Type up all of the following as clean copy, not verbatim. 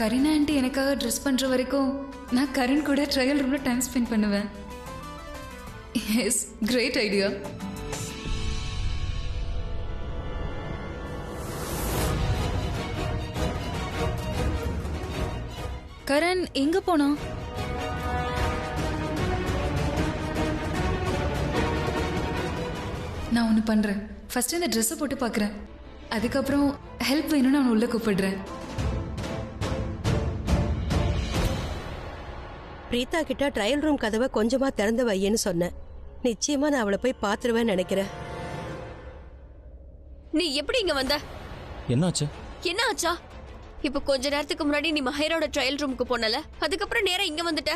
Kareena aunty எனக்காக dress பண்ணுற வரைக்கும் நான் கரண் கூட ட்ரையல் ரூமில் டைம் ஸ்பெண்ட் பண்ணுவேன். Yes, great idea. கரண் எங்க போனா? நான் ஒன்று பண்ணுறேன். ஃபர்ஸ்ட் இந்த ட்ரெஸ்ஸை போட்டு பார்க்குறேன். அதுக்கப்புறம் ஹெல்ப் வேணும்னு அவனை உள்ள கூப்பிடுறேன். பிரீதா கிட்ட ட்ரையல் ரூம் கதவை கொஞ்சமா திறந்து வையேன்னு சொன்னேன். நிச்சயமா நான் அவளை போய் பாத்துருவேன்னு நினைக்கிறேன். நீ எப்படி இங்க வந்த? என்னாச்சு? என்ன ஆச்சா? இப்ப கொஞ்ச நேரத்துக்கு முன்னாடி நீ மஹேரோட ட்ரையல் ரூமுக்கு போனல, அதுக்கப்புறம் நேரா இங்க வந்துட்ட.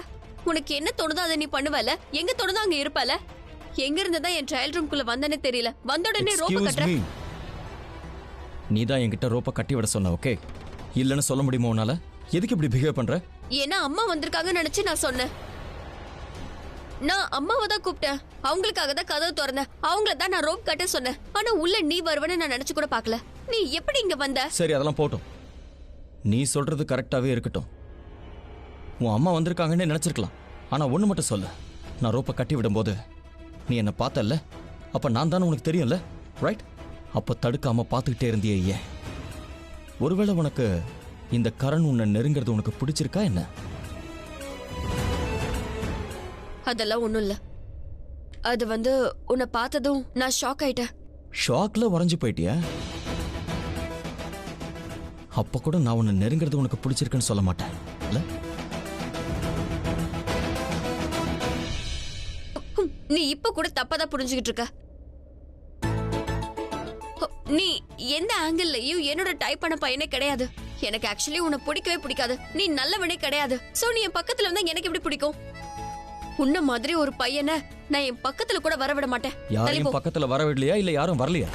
உனக்கு என்ன தோணுதோ அதை நீ பண்ணுவல, எங்க தோணுதோ அங்க இருப்பல. எங்க இருந்ததா என் ட்ரையல் ரூம்குள்ள வந்தனே தெரியல. வந்த உடனே ரோப்ப கட்டற. நீ தான் என்கிட்ட ரோப்ப கட்டி விட சொன்ன, ஓகே? இல்லன்னு சொல்ல முடியுமா உன்னால? எதுக்கு இப்படி பிஹேவ் பண்ற? ஏன்னா அம்மா வந்திருக்காங்கன்னு நினைச்சு நான் சொன்னேன். நான் அம்மாவை தான் கூப்பிட்டேன். அவங்களுக்காக தான் கதவு திறந்தேன். அவங்கள தான் நான் ரோப் கட்ட சொன்னேன். ஆனா உள்ள நீ வருவன்னு நான் நினைச்சு கூட பார்க்கல. நீ எப்படி இங்க வந்த? சரி, அதெல்லாம் போட்டும். நீ சொல்றது கரெக்டாவே இருக்கட்டும். உன் அம்மா வந்திருக்காங்கன்னு நினைச்சிருக்கலாம். ஆனா ஒண்ணு மட்டும் சொல்லு, நான் ரோப்ப கட்டி விடும்போது நீ என்ன பார்த்தல்ல? அப்ப நான் தானே உனக்கு தெரியும்ல, ரைட்? அப்ப தடுக்காம பார்த்துக்கிட்டே இருந்தியே ஏன்? ஒருவேளை உனக்கு இந்த கரண் உன்னை நெருங்கிறது உனக்கு பிடிச்சிருக்கா என்ன? அதெல்லாம் ஒண்ணும் இல்ல. அது உன்னை பார்த்ததும் நான் ஷாக் ஆயிட்டேன். ஷாக்ல உறைஞ்சு போயிட்டியா? அப்ப கூட நான் உன்னை நெருங்கிறது உனக்கு பிடிச்சிருக்குன்னு சொல்ல மாட்டேன் இல்ல? நீ இப்ப கூட தப்பாதான் புரிஞ்சுக்கிட்டு இருக்க. நீ எந்த ஆங்கிள்லயும் என்னோட டைப் பண்ண பையனே கிடையாது. எனக்கு ஆக்சுவலி உன்னை பிடிக்கவே பிடிக்காது. நீ நல்லவனே கிடையாது. சோ நீ என் பக்கத்துல வந்தா எனக்கு எப்படி பிடிக்கும்? உன்ன மாதிரி ஒரு பையனை நான் என் பக்கத்துல கூட வர விட மாட்டேன். யாரையும் பக்கத்துல வர விடலையா? இல்ல யாரும் வரலையா?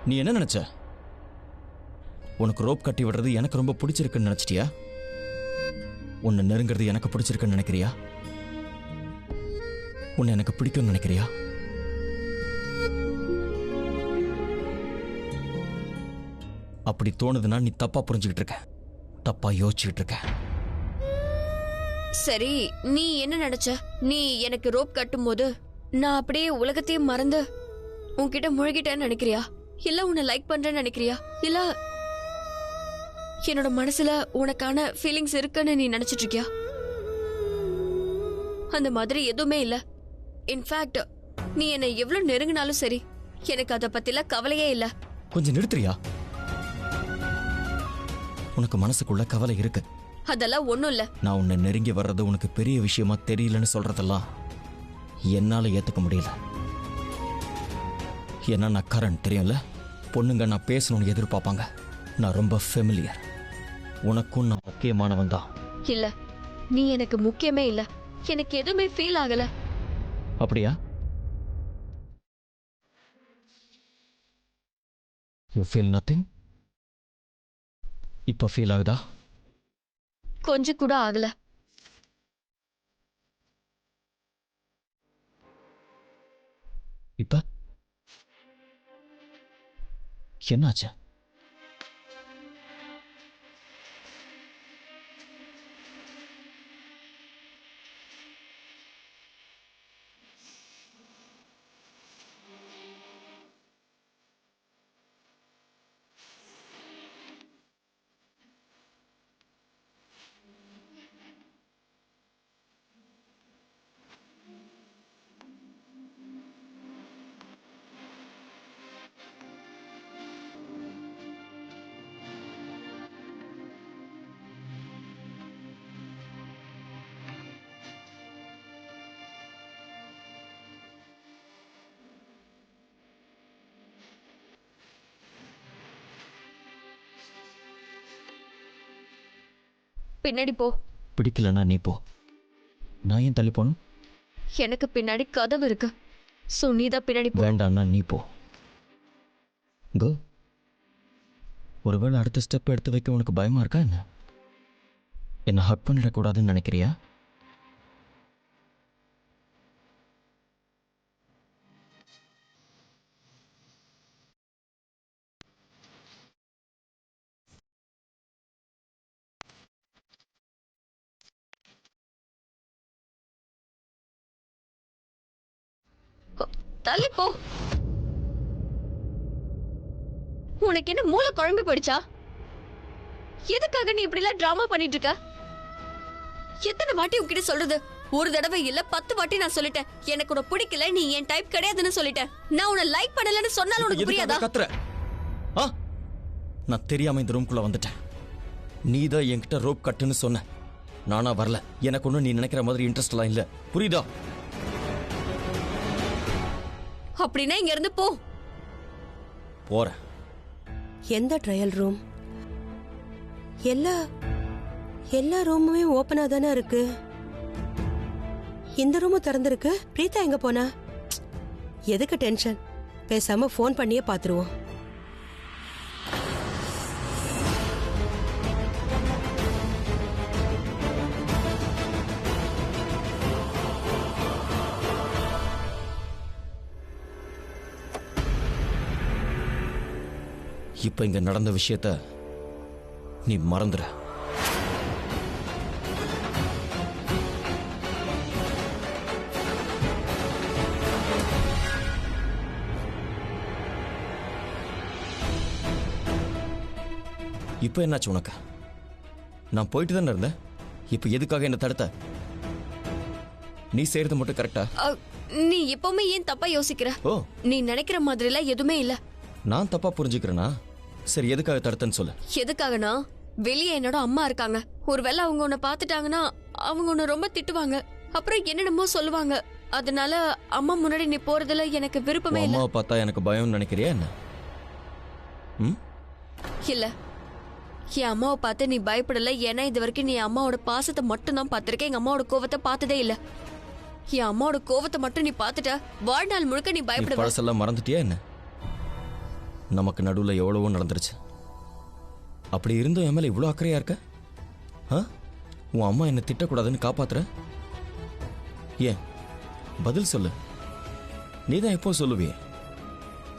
நீ என்ன நினைச்ச? உனக்கு ரோப் கட்டி விடுறது எனக்கு ரொம்ப பிடிச்சிருக்குன்னு நினைச்சிட்டியா? உன்னை நெருங்கிறது எனக்கு பிடிச்சிருக்குன்னு நினைக்கிறியா? உன்னை எனக்கு பிடிக்கும்னு நினைக்கிறியா? அப்படி தோணுதுன்னா நீ தப்பா புரிஞ்சுக்கிட்டு இருக்க, தப்பா யோசிச்சுக்கிட்டு இருக்க. சரி, நீ என்ன நினைச்ச? நீ எனக்கு ரோப் கட்டும் போது நான் அப்படியே உலகத்தையும் மறந்து உன்கிட்ட முழுகிட்டேன்னு நினைக்கிறியா? இல்ல உன்னை லைக் பண்றேன்னு நினைக்கிறியா? இல்ல என்னோட மனசுல உனக்கான ஃபீலிங்ஸ் இருக்குன்னு நீ நினைச்சிட்டு இருக்கியா? அந்த மாதிரி எதுவுமே இல்ல. இன்ஃபேக்ட் நீ என்னை எவ்வளவு நெருங்கினாலும் சரி, எனக்கு அதை பத்தில கவலையே இல்ல. கொஞ்சம் நிறுத்துறியா? உனக்கு மனசுக்குள்ள கவலை இருக்கு. அதெல்லாம் ஒண்ணும் இல்ல. நான் உன்னை நெருங்கி வர்றது உனக்கு பெரிய விஷயமா தெரியலன்னு சொல்றதெல்லாம் என்னால ஏத்துக்க முடியல. ஏன்னா நான் கரண், தெரியும்ல? பொண்ணுங்க நான் பேசணும்னு எதிர்பார்ப்பாங்க. நான் ரொம்ப ஃபெமிலியர். உனக்கும் நான் முக்கியமானவன் தான். இல்ல, நீ எனக்கு முக்கியமே இல்ல. எனக்கு எதுவுமே ஃபீல் ஆகல. அப்படியா? You feel nothing? இப்ப ஃபீல் ஆகுதா? கொஞ்சம் கூட ஆகல. இப்ப என்னாச்சு? பின்னாடி போ. பிடிக்கலன்னா நீ போ. நான் ஏன் தள்ளி போகணும்? எனக்கு பின்னாடி கதவு இருக்கு. சோ நீதான் பின்னாடி போ. வேண்டாம்னா நீ போ. கோ. ஒருவேளை அடுத்த ஸ்டெப் எடுத்து வைக்க உனக்கு பயமா இருக்கா என்ன? என்ன ஹக் பண்ணிடக்கூடாதுன்னு நினைக்கிறியா? தள்ளி போ. உனக்கு என்ன மூளை குழம்பு போயிடுச்சா? எதுக்காக நீ இப்படி எல்லாம் டிராமா பண்ணிட்டு இருக்க? எத்தனை வாட்டி உன்கிட்ட சொல்றது? ஒரு தடவை இல்ல 10 வாட்டி நான் சொல்லிட்டேன், எனக்கு உன்னை பிடிக்கல, நீ என் டைப் கிடையாதுன்னு சொல்லிட்டேன். நான் உன்னை லைக் பண்ணலன்னு சொன்னாலும் உனக்கு புரியாதா? கத்துற? நான் தெரியாம இந்த ரூம்குள்ள வந்துட்டேன். நீதான் என்கிட்ட ரோப் கட்டுன்னு சொன்ன, நானா வரல. எனக்கு ஒன்னும் நீ நினைக்கிற மாதிரி இன்ட்ரெஸ்ட் எல்லாம் இல்ல, புரியுதா? அப்படின்னா இங்க இருந்து போ. போறேன். எந்த ட்ரையல் ரூம்? எல்லா ரூமுமே ஓப்பனா தானே இருக்கு. இந்த ரூமும் திறந்திருக்கு. பிரீதா எங்க போனா? எதுக்கு டென்ஷன்? பேசாம ஃபோன் பண்ணியே பாத்துருவோம். இப்ப இங்க நடந்த விஷயத்த நீ மறந்துற. இப்ப என்னாச்சு உனக்கு? நான் போயிட்டு தானே இருந்தேன். இப்ப எதுக்காக என்ன தடுத்த? நீ செய்யறது மட்டும் கரெக்டா? நீ எப்பவுமே ஏன் தப்பா யோசிக்கிற? நீ நினைக்கிற மாதிரி எல்லாம் எதுவுமே இல்ல. நான் தப்பா புரிஞ்சுக்கிறேனா? சரி, எதுக்காக தடுத்தன்னு சொல்லு. எதுக்காகனா, வெளியே என்னோட அம்மா இருக்காங்க. ஒருவேளை அவங்க உன்னை பாத்துட்டாங்கன்னா அவங்க உன்னை ரொம்ப திட்டுவாங்க, அப்புறம் என்னென்னமோ சொல்லுவாங்க. அதனால அம்மா முன்னாடி நீ போறதுல எனக்கு விருப்பமே இல்ல. அம்மாவை பார்த்தா எனக்கு பயம்னு நினைக்கிறியா என்ன? இல்ல, என் அம்மாவை பார்த்து நீ பயப்படல. ஏன்னா இது வரைக்கும் நீ அம்மாவோட பாசத்தை மட்டும் தான் பாத்திருக்க, எங்க அம்மாவோட கோவத்தை பார்த்ததே இல்ல. என் அம்மாவோட கோவத்தை மட்டும் நீ பாத்துட்ட, வாழ்நாள் முழுக்க நீ பயப்படுவ. பழசெல்லாம் மறந்துட்டியா என்ன? நமக்கு நடுவுல எவ்வளவோ நடந்துருச்சு. அப்படி இருந்தும் என் மேல இவ்வளவு அக்கறையா இருக்க? உன் அம்மா என்ன திட்டக்கூடாதுன்னு காப்பாத்துற? ஏன்? பதில் சொல்லு. நீதான் எப்போ சொல்லுவியே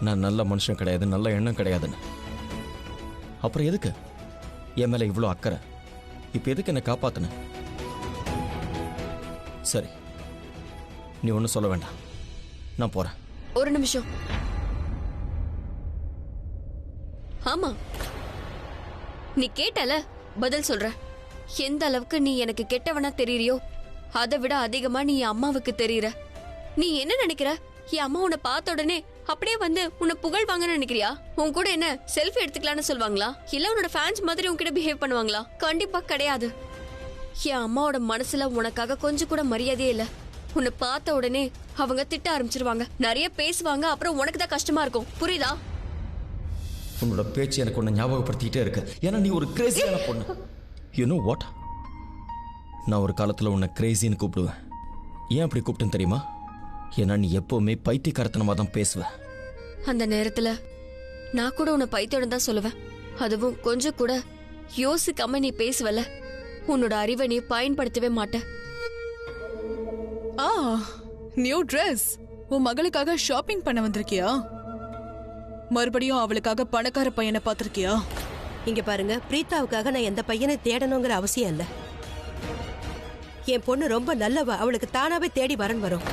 நான் நல்ல மனுஷன் கிடையாது, நல்ல எண்ணம் கிடையாதுன்னு. அப்புறம் எதுக்கு என் மேல இவ்வளவு அக்கறை? இப்ப எதுக்கு என்ன காப்பாத்துன? சரி, நீ ஒன்னும் சொல்ல வேண்டாம், நான் போறேன். ஒரு நிமிஷம். ஆமா, நீ கேட்டல, பதில் சொல்ற. எந்த அளவுக்கு நீ எனக்கு கெட்டவனா தெரியறியோ அதை விட அதிகமா நீ என் அம்மாவுக்கு தெரியற. நீ என்ன நினைக்கிற? என் அம்மா உன்னை பார்த்த உடனே அப்படியே வந்து உன்னை புகழ் வாங்கன்னு நினைக்கிறியா? உன் கூட என்ன செல்ஃபி எடுத்துக்கலான்னு சொல்லுவாங்களா? இல்ல உன்னோட ஃபேன்ஸ் மாதிரி உன்கிட்ட பிஹேவ் பண்ணுவாங்களா? கண்டிப்பா கிடையாது. என் அம்மாவோட மனசுல உனக்காக கொஞ்சம் கூட மரியாதையே இல்ல. உன்னை பார்த்த உடனே அவங்க திட்ட ஆரம்பிச்சிருவாங்க, நிறைய பேசுவாங்க, அப்புறம் உனக்கு தான் கஷ்டமா இருக்கும். புரியுதா? உன்னோட பேச்சு எனக்கு ஒன்று ஞாபகப்படுத்திக்கிட்டே இருக்கு. ஏன்னா நீ ஒரு கிரேசியான பொண்ணு. You know what? நான் ஒரு காலத்தில் உன்னை கிரேசின்னு கூப்பிடுவேன். ஏன் அப்படி கூப்பிட்டேன்னு தெரியுமா? ஏன்னா நீ எப்பவுமே பைத்தியக்காரத்தனமாக தான் பேசுவ. அந்த நேரத்தில் நான் கூட உன்னை பைத்தியம் தான் சொல்லுவேன். அதுவும் கொஞ்சம் கூட யோசிக்காம நீ பேசுவல. உன்னோட அறிவை நீ பயன்படுத்தவே மாட்ட. New dress. உன் மகளுக்காக ஷாப்பிங் பண்ண வந்திருக்கியா? மறுபடியும் அவளுக்காக பணக்கார பையனை பார்த்திருக்கியா? இங்க பாருங்க, பிரீதாவுக்காக நான் எந்த பையனை தேடணுங்கிற அவசியம் இல்ல. என் பொண்ணு ரொம்ப நல்லவ, அவளுக்கு தானாவே தேடி வரன் வரும்.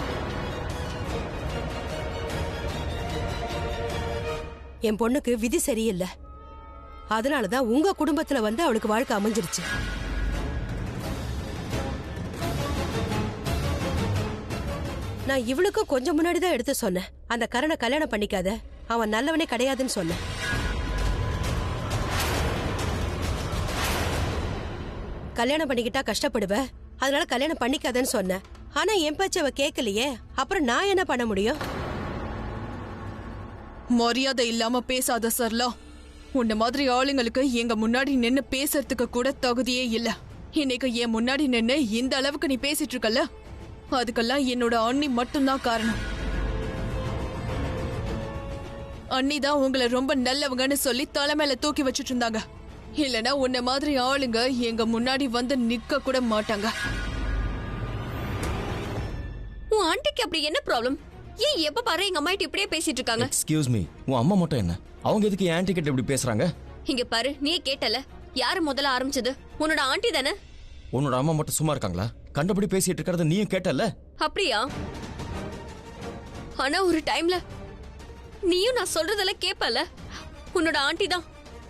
என் பொண்ணுக்கு விதி சரியில்லை, அதனாலதான் உங்க குடும்பத்துல வந்து அவளுக்கு வாழ்க்கை அமைஞ்சிருச்சு. நான் இவளுக்கும் கொஞ்சம் முன்னாடிதான் எடுத்து சொன்னேன், அந்த கரனை கல்யாணம் பண்ணிக்காத, அவன் நல்லவனே கிடையாதுன்னு சொன்னேன். கல்யாணம் பண்ணிக்கிட்டா கஷ்டப்படுவ, அதனால கல்யாணம் பண்ணிக்காதன்னு சொன்னேன். ஆனா என் பேச்ச அவ கேட்கலையே, அப்புறம் நான் என்ன பண்ண முடியும்? மரியாதை இல்லாம பேசாத சர்லா. உன்ன மாதிரி ஆளுங்களுக்கு எங்க முன்னாடி நின்னு பேசுறதுக்கு கூட தகுதியே இல்ல. இன்னைக்கு என் முன்னாடி நின்னு இந்த அளவுக்கு நீ பேசிட்டு இருக்கல, அதுக்கெல்லாம் என்னோட அண்ணி மட்டும்தான் காரணம். அண்ணி தான் உங்களை ரொம்ப நல்லவங்கன்னு சொல்லி தலை மேல தூக்கி வச்சிட்டு இருந்தாங்க. இல்லனா உன்ன மாதிரி ஆளுங்க எங்க முன்னாடி வந்து நிக்க கூட மாட்டாங்க. உன் ஆண்டிக்கு அப்படி என்ன ப்ராப்ளம்? ஏன் எப்ப பாரு எங்க அம்மா இப்படியே பேசிட்டு இருக்காங்க? எக்ஸ்கியூஸ் மீ, உன் அம்மா மட்டும் என்ன, அவங்க எதுக்கு என் ஆன்ட்டி கிட்ட இப்படி பேசுறாங்க? இங்க பாரு, நீ கேட்டல, யாரு முதல்ல ஆரம்பிச்சது? உன்னோட ஆண்டி தானே. உன்னோட அம்மா மட்டும் சும்மா இருக்காங்களா? கண்டபடி பேசிட்டு இருக்கறத நீயும் கேட்டல. அப்படியா? ஆனா ஒரு டைம்ல நீயும் நான் சொல்றதெல்லாம் கேப்பல. உன்னோட ஆண்டி தான்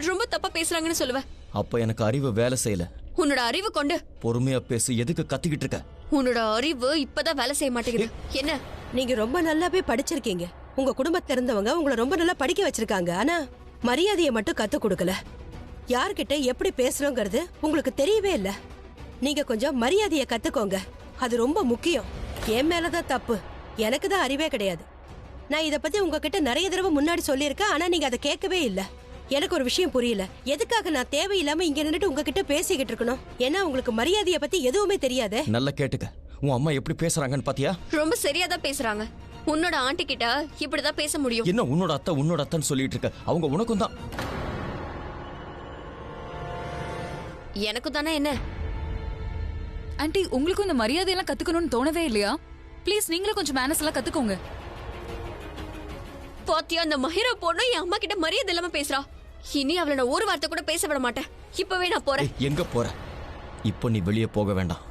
ரொம்ப தப்பா பேசுறாங்கன்னு சொல்லுவ. அப்ப எனக்கு அறிவு வேலை செய்யல. உன்னோட அறிவு கொண்டு பொறுமையா பேசு. எதுக்கு கத்திக்கிட்டு இருக்க? உன்னோட அறிவு இப்பதான் வேலை செய்ய மாட்டேங்குது. என்ன? நீங்க ரொம்ப நல்லாவே படிச்சிருக்கீங்க. உங்க குடும்பத்துல இருந்தவங்க உங்களை ரொம்ப நல்லா படிக்க வச்சிருக்காங்க. ஆனா மரியாதையை மட்டும் கத்து கொடுக்கல. யார்கிட்ட எப்படி பேசுறோங்கிறது உங்களுக்கு தெரியவே இல்ல. நீங்க கொஞ்சம் மரியாதையை கத்துக்கோங்க. அது ரொம்ப முக்கியம். என் மேலதான் தப்பு. எனக்கு தான் அறிவே கிடையாது. நான் இத பத்தி உங்ககிட்ட நிறைய தடவை முன்னாடி சொல்லியிருக்கேன். ஆனா நீங்க அதை கேட்கவே இல்ல. எனக்கு ஒரு விஷயம் புரியல. எதுக்காக நான் தேவையில்லாம இங்க நின்னுட்டு உங்ககிட்ட பேசிக்கிட்டு இருக்கணும்? ஏன்னா உங்களுக்கு மரியாதையை பத்தி எதுவுமே தெரியாதே. நல்லா கேட்டுக்க. உன் அம்மா எப்படி பேசுறாங்கன்னு பாத்தியா? ரொம்ப சரியாதான் பேசுறாங்க. உன்னோட ஆண்டி கிட்ட இப்படிதான் பேச முடியும். என்ன உன்னோட அத்தைன்னு சொல்லிட்டு இருக்க? அவங்க உனக்கும் தான். எனக்கும் தானே. என்ன ஆண்டி, உங்களுக்கும் இந்த மரியாதையெல்லாம் கத்துக்கணும்னு தோணவே இல்லையா? ப்ளீஸ் நீங்களும் கொஞ்சம் மேனஸ் எல்லாம் கத்துக்கோங்க. பாத்தியா, அந்த மஹிரா பொண்ணு என் அம்மா கிட்ட மரியாதை இல்லாம பேசுறா. இனி அவளை நான் ஒரு வார்த்தை கூட பேச விட மாட்டேன். இப்பவே நான் போறேன். எங்க போற? இப்போ நீ வெளியே போக வேண்டாம்.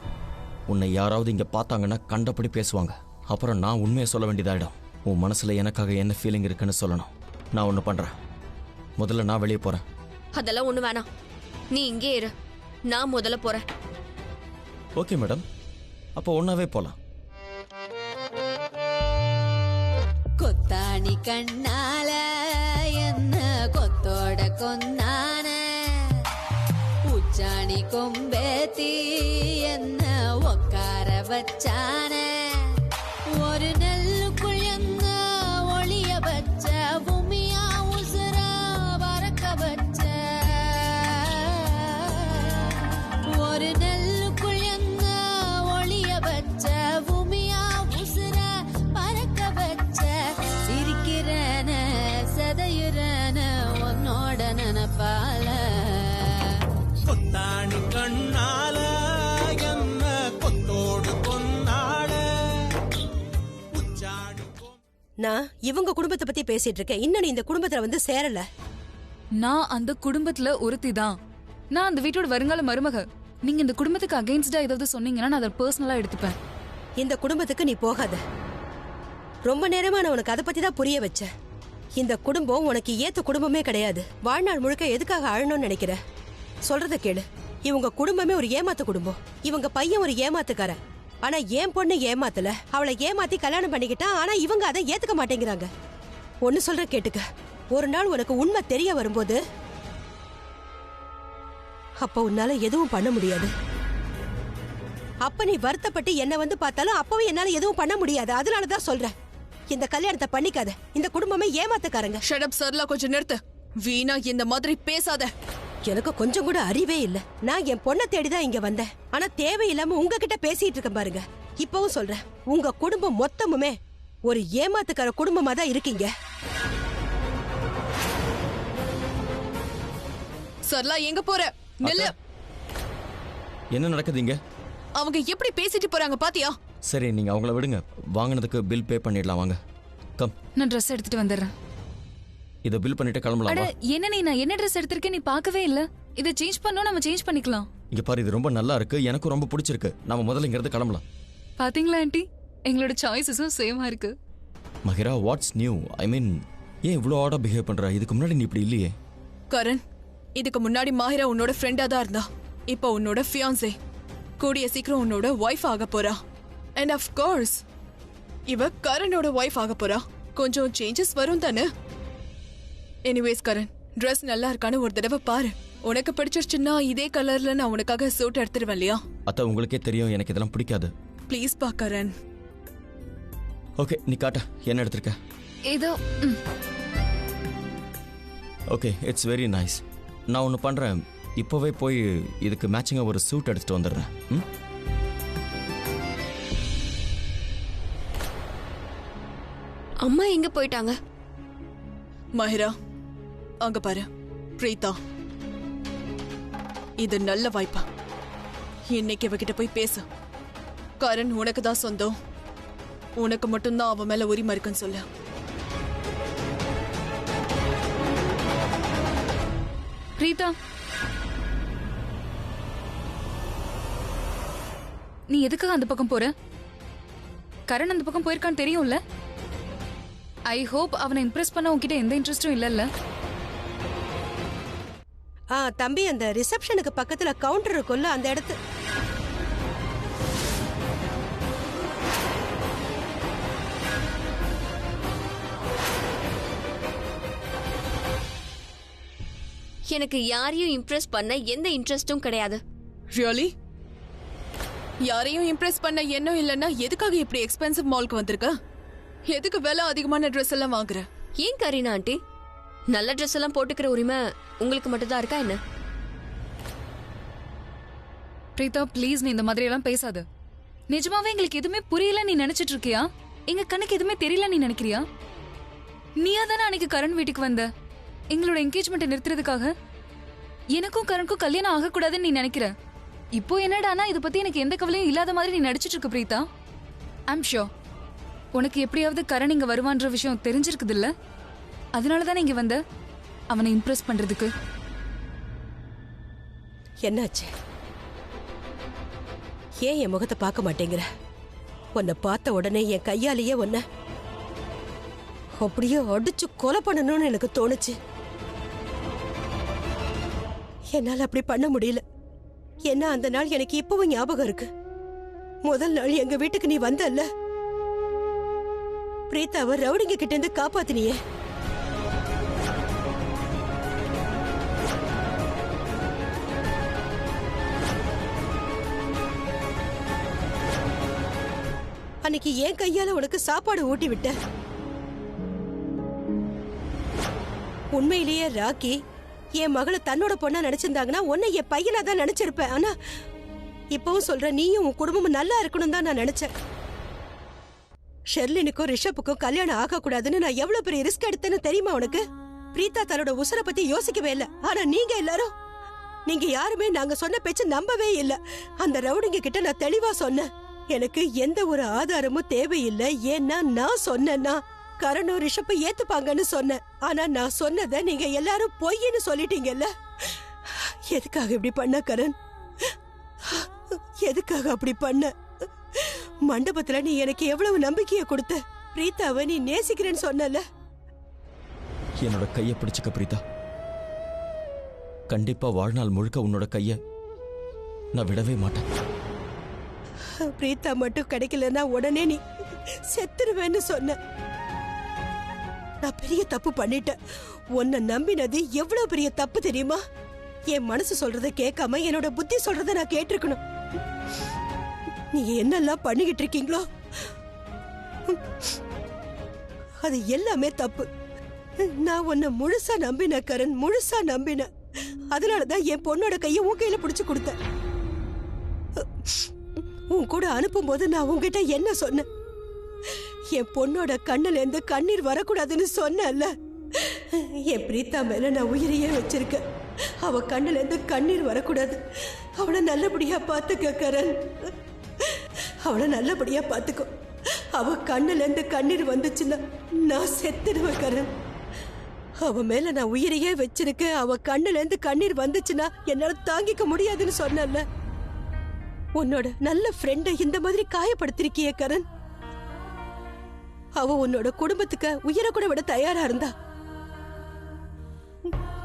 உன்னை யாராவது இங்க பார்த்தாங்கன்னா கண்டபடி பேசுவாங்க. அப்புறம் நான் உண்மையை சொல்ல வேண்டியதாயிடும். உன் மனசுல எனக்காக என்ன ஃபீலிங் இருக்குன்னு சொல்லணும். நான் ஒண்ணு பண்றேன். முதல்ல நான் வெளியே போறேன். அதெல்லாம் ஒண்ணு வேணாம். நீ இங்கே இரு. நான் முதல்ல போறேன். ஓகே மேடம், அப்போ ஒன்னாவே போலாம். கொத்தாணி கண்ணால என்ன கொத்தோட கொந்தான, உச்சாணி கொம்பேத்தி என்ன உக்கார வச்சான, ஒரு நெல்லுக்குள் என்ன ஒளிய வச்ச, பூமியா உசுரா பறக்க வச்ச, ஒரு நெல்லுக்குள் என்ன ஒளிய வச்ச, பூமியா உசுரா பறக்க வச்ச, சிரிக்கிறன சதையுறன உன்னோட நினப்பால, கொத்தாணி கண்ணால என்ன கொத்தோடு கொண்டாட, உச்சாணி நான் இவங்க குடும்பத்தை பத்தி பேசிட்டு இருக்கேன். இன்னும் நீ இந்த குடும்பத்துல வந்து சேரல. நான் அந்த குடும்பத்துல ஒருத்தி தான். நான் அந்த வீட்டோட வருங்கால மருமக. நீங்க இந்த குடும்பத்துக்கு அகைன்ஸ்டா ஏதாவது சொன்னீங்கன்னா நான் அதை பர்சனலா எடுத்துப்பேன். இந்த குடும்பத்துக்கு நீ போகாத. ரொம்ப நேரமா நான் உனக்கு அதை பத்தி தான் புரிய வச்சேன். இந்த குடும்பம் உனக்கு ஏத்த குடும்பமே கிடையாது. வாழ்நாள் முழுக்க எதுக்காக அழணும்னு நினைக்கிற? சொல்றத கேளு. இவங்க குடும்பமே ஒரு ஏமாத்து குடும்பம். இவங்க பையன் ஒரு ஏமாத்துக்காரன். ஆனா என் பொண்ணு ஏமாத்தல. அவளை ஏமாத்தி கல்யாணம் பண்ணிக்கிட்டா. ஆனா இவங்க அதை ஏத்துக்க மாட்டேங்கிறாங்க. ஒன்னு சொல்ற கேட்டுக்க. ஒரு நாள் உனக்கு உண்மை தெரிய வரும்போது அப்ப உன்னால எதுவும் பண்ண முடியாது. அப்ப நீ வருத்தப்பட்டு என்ன வந்து பார்த்தாலும் அப்பவும் என்னால எதுவும் பண்ண முடியாது. அதனாலதான் சொல்றேன், இந்த கல்யாணத்தை பண்ணிக்காத. இந்த குடும்பமே ஏமாத்துக்காரங்க. ஷட் அப் சரளா, கொஞ்சம் நிறுத்து. வீணா இந்த மாதிரி பேசாத. எனக்கு கொஞ்சம் கூட அறிவே இல்ல. நான் என் பொண்ணை தேடிதான் இங்க வந்தேன். ஆனா தேவையில்லாம உங்ககிட்ட பேசிட்டு இருக்கேன் பாருங்க. இப்பவும் சொல்றேன், உங்க குடும்பம் மொத்தமுமே ஒரு ஏமாத்துக்கார குடும்பமா தான் இருக்கீங்க. சரளா, எங்க போற? நில்லு. என்ன நடக்குதுங்க? அவங்க எப்படி பேசிட்டு போறாங்க பாத்தியா? சரி, நீங்க அவங்கள விடுங்க. வாங்கினதுக்கு பில் பே பண்ணிடலாம். வாங்க, கம். நான் ட்ரெஸ் எடுத்துட்டு வந்துடுறேன். இதை பில் பண்ணிட்டு கிளம்பலாம். அட வா. என்ன நீ, நான் என்ன ட்ரெஸ் எடுத்திருக்கேன் நீ பார்க்கவே இல்ல. இதை சேஞ்ச் பண்ணோம், நம்ம சேஞ்ச் பண்ணிக்கலாம். இங்க பாரு, இது ரொம்ப நல்லா இருக்கு. எனக்கும் ரொம்ப பிடிச்சிருக்கு. நாம முதல்ல இங்க இருந்து கிளம்பலாம். பாத்தீங்களா ஆண்டி, எங்களோட சாய்ஸஸும் சேமா இருக்கு. Mahira, what's new? I mean, ஏன் இவ்வளோ ஆடா பிஹேவ் பண்ற? இதுக்கு முன்னாடி நீ இப்படி இல்லையே. கரண், இதுக்கு முன்னாடி மாஹிரா உன்னோட ஃப்ரெண்டா தான் இருந்தா. இப்போ உன்னோட ஃபியான்சே. கூடிய சீக்கிரம் உன்னோட ஒய்ஃப் ஆக போறா. அண்ட் ஆஃப் கோர்ஸ் இவ கரனோட ஒய்ஃப் ஆக போறா. கொஞ்சம் சேஞ்சஸ் வரும் தானே. எனிவேஸ் கரண், ட்ரெஸ் நல்லா இருக்கான்னு ஒரு தடவை பாரு. உனக்கு பிடிச்சிருச்சுன்னா இதே கலர்ல நான் உனக்காக சூட் எடுத்துருவேன் இல்லையா? அத்தை, உங்களுக்கே தெரியும் எனக்கு இதெல்லாம் பிடிக்காது. ப்ளீஸ் பா கரண். ஓகே, நீ காட்ட என்ன எடுத்திருக்க. ஏதோ ஓகே, இட்ஸ் வெரி நைஸ். நான் ஒன்று பண்ணுறேன், இப்போவே போய் இதுக்கு மேட்சிங்காக ஒரு சூட் எடுத்துட்டு வந்துடுறேன். ம், அம்மா எங்க போயிட்டாங்க? மாஹிரா, அங்க பாரு. பிரீதா, இது நல்ல வாய்ப்பா. இன்னைக்கு அவகிட்ட போய் பேசு. கரண் உனக்கு தான் சொந்தம். உனக்கு மட்டும்தான் அவன் மேல உரிமை இருக்குன்னு சொல்லு. பிரீதா, நீ எதுக்காக அந்த பக்கம் போற? கரண் அந்த பக்கம் போயிருக்கான்னு தெரியும்ல? ஐ ஹோப் அவனை இம்ப்ரெஸ் பண்ண உன்கிட்ட எந்த இன்ட்ரெஸ்டும் இல்லல்ல? தம்பி, அந்த ரிசப்ஷனுக்கு பக்கத்துல கவுண்டர் இருக்கும்ல, அந்த இடத்து எனக்கு யாரையும் இம்ப்ரெஸ் பண்ண எந்த இன்ட்ரெஸ்டும் கிடையாது. ரியலி? யாரையும் இம்ப்ரெஸ் பண்ண எண்ணம் இல்லைன்னா எதுக்காக இப்படி எக்ஸ்பென்சிவ் மால்க்கு வந்திருக்க? எதுக்கு விலை அதிகமான ட்ரெஸ் எல்லாம் வாங்குற? ஏன் கரீனா ஆண்டி, நல்ல ட்ரெஸ் எல்லாம் போட்டுக்கிற உரிமை உங்களுக்கு மட்டும் தான் இருக்கா என்ன? பிரீதா ப்ளீஸ், நீ இந்த மாதிரி எல்லாம் பேசாத. நிஜமாவே எங்களுக்கு எதுவுமே புரியல நீ நினைச்சிட்டு இருக்கியா? எங்க கண்ணுக்கு எதுவுமே தெரியல நீ நினைக்கிறியா? நீயா தானே அன்னைக்கு கரண் வீட்டுக்கு வந்த எங்களோட என்கேஜ்மெண்ட்டை நிறுத்துறதுக்காக? எனக்கும் கரணுக்கும் கல்யாணம் ஆகக்கூடாதுன்னு நீ நினைக்கிற. இப்போ என்னடானா இதை பத்தி எனக்கு எந்த கவலையும் இல்லாத மாதிரி நீ நடிச்சிட்டு இருக்க பிரீதா. ஐம் ஷோர் உனக்கு எப்படியாவது கரண் இங்க வருவான்ற விஷயம் தெரிஞ்சிருக்குது இல்ல? அதனாலதானே இங்க வந்த அவனை இம்ப்ரெஸ் பண்றதுக்கு. என்னாச்சு? ஏன் என் முகத்தை பார்க்க மாட்டேங்கிற? உன்னை பார்த்த உடனே என் கையாலேயே உன்னை அப்படியே அடிச்சு கொலை பண்ணணும்னு எனக்கு தோணுச்சு. என்னால அப்படி பண்ண முடியல. ஏன்னா அந்த நாள் எனக்கு இப்பவும் ஞாபகம் இருக்கு. முதல் நாள் எங்க வீட்டுக்கு நீ வந்தல்ல, பிரீதாவை ரவுடிங்க கிட்ட இருந்து காப்பாத்தினியே. அன்னைக்கு என் கையால உனக்கு சாப்பாடு ஊட்டி விட்ட. உண்மையிலேயே ராக்கி என் மகளை தன்னோட பொண்ணா நினைச்சிருந்தாங்கன்னா உன்னை என் பையனா தான் நினைச்சிருப்பேன். ஆனா இப்பவும் சொல்ற, நீயும் உன் குடும்பமும் நல்லா இருக்கணும் தான் நான் நினைச்சேன். ஷெர்லினுக்கும் ரிஷப்புக்கும் கல்யாணம் ஆகக்கூடாதுன்னு நான் எவ்வளவு பெரிய ரிஸ்க் எடுத்தேன்னு தெரியுமா உனக்கு? பிரீதா தன்னோட உசுரை பத்தி யோசிக்கவே இல்லை. ஆனா நீங்க எல்லாரும், நீங்க யாருமே நாங்க சொன்ன பேச்சு நம்பவே இல்லை. அந்த ரவுடிங்க கிட்ட நான் தெளிவா சொன்னேன், எனக்கு எந்த ஒரு ஆதாரமும் தேவையில்லை. ஏன்னா நான் சொன்னேன்னா கரணும் ரிஷப்பை ஏத்துப்பாங்கன்னு சொன்னேன். ஆனா நான் சொன்னதை நீங்க எல்லாரும் பொய்ன்னு சொல்லிட்டீங்கல்ல. எதுக்காக இப்படி பண்ண கரண்? எதுக்காக அப்படி பண்ண? மண்டபத்துல நீ எனக்கு எவ்வளவு நம்பிக்கையை கொடுத்த. பிரீதாவை நீ நேசிக்கிறேன்னு சொன்னல. என்னோட கையை பிடிச்சுக்க பிரீதா. கண்டிப்பா வாழ்நாள் முழுக்க உன்னோட கைய நான் விடவே மாட்டேன். பிரீதா மட்டும் கிடைக்கலன்னா உடனே நீ செத்துருவேன்னு சொன்ன. நான் பெரிய தப்பு பண்ணிட்டேன். உன்னை நம்பினது எவ்வளவு பெரிய தப்பு தெரியுமா? என் மனசு சொல்றத கேட்காம என்னோட புத்தி சொல்றத நான் கேட்டிருக்கணும். நீங்க என்னெல்லாம் பண்ணிக்கிட்டு இருக்கீங்களோ அது எல்லாமே தப்பு. நான் உன்னை முழுசா நம்பின கரண், முழுசா நம்பின. அதனாலதான் என் பொண்ணோட கையை உன் கையில பிடிச்சு கொடுத்தேன். உன் கூட அனுப்பும் போது நான் உன்கிட்ட என்ன சொன்னேன்? என் பொண்ணோட கண்ணுல இருந்து கண்ணீர் வரக்கூடாதுன்னு சொன்னேன்ல. என் பிரீதா மேல நான் உயிரையே வச்சிருக்கேன். அவ கண்ணுல இருந்து கண்ணீர் வரக்கூடாது. அவளை நல்லபடியா பாத்துக்க கரண், அவளை நல்லபடியா பாத்துக்கோ. அவ கண்ணுல இருந்து கண்ணீர் வந்துச்சுன்னா நான் செத்துடுவேன் கரண். அவ மேல நான் உயிரையே வச்சிருக்கேன். அவ கண்ணுல இருந்து கண்ணீர் வந்துச்சுன்னா என்னால தாங்கிக்க முடியாதுன்னு சொன்னேன்ல. உன்னோட நல்ல ஃப்ரெண்டை இந்த மாதிரி காயப்படுத்திருக்கிய கரண். அவ உன்னோட குடும்பத்துக்கு உயிரை கூட விட தயாரா இருந்தா.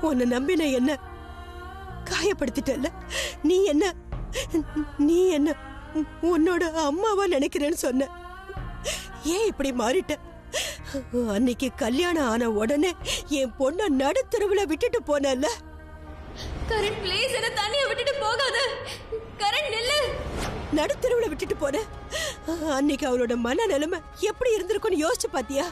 உன்னை நம்பின என்ன காயப்படுத்திட்டல்ல. நீ என்ன உன்னோட அம்மாவா நினைக்கிறேன்னு சொன்ன. ஏன் இப்படி மாறிட்ட? அன்னைக்கு கல்யாணம் ஆன உடனே என் பொண்ண நடுத்தெருவுல விட்டுட்டு போனல. கரண் ப்ளீஸ், என்ன தனியா விட்டுட்டு போகாத. கரண் நில்லு. நடுத்தெருவுல விட்டுட்டு போன. அன்னைக்கு அவளோட மன நிலைமை எப்படி இருந்திருக்கும்னு யோசிச்சு பாத்தியா?